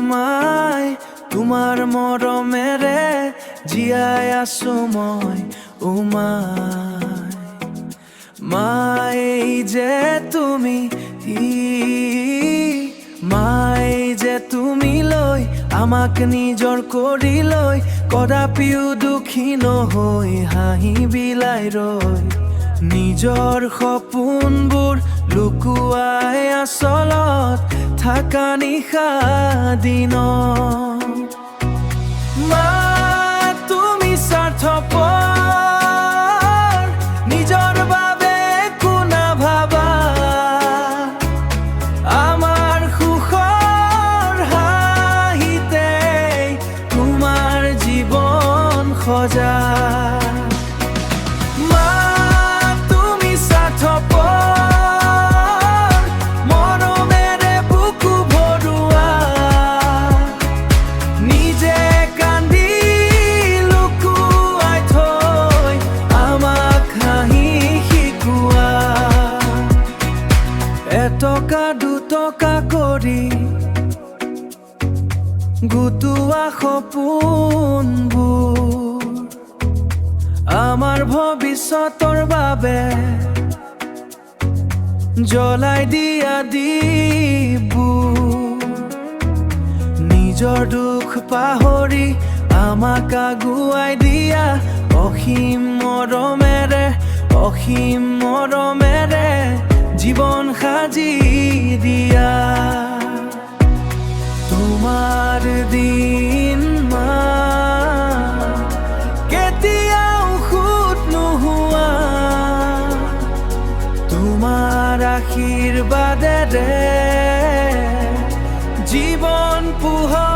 মাই তোমাৰ মৰমেৰে জীয়াই আছো মই মাই যে তুমি মাই যে তুমি লৈ আমাক নিজৰ কৰি লৈ কদাপিও দুখী নহৈ হাঁহি বিলাই ৰৈ নিজৰ সপোনবোৰ লুকুৱাই আচলত থাকা নিশা দিনত মা তুমি স্বাৰ্থপৰ নিজৰ বাবে একো নাভাবা আমাৰ সুখৰ হাঁহিতে তোমাৰ জীৱন সজা এটকা দুটকা কৰি গোটোৱা সপোনবোৰ আমাৰ ভৱিষ্যতৰ বাবে জ্বলাই দিয়া দীপবোৰ নিজৰ দুখ পাহৰি আমাক আগুৱাই দিয়া অসীম মৰমেৰে জীবন সাজি দিয়া তোমাৰ দিন মা কেতিয়াও খুত নোহোৱা তোমাৰ আশীৰ্বাদেৰে জীৱন পোহৰ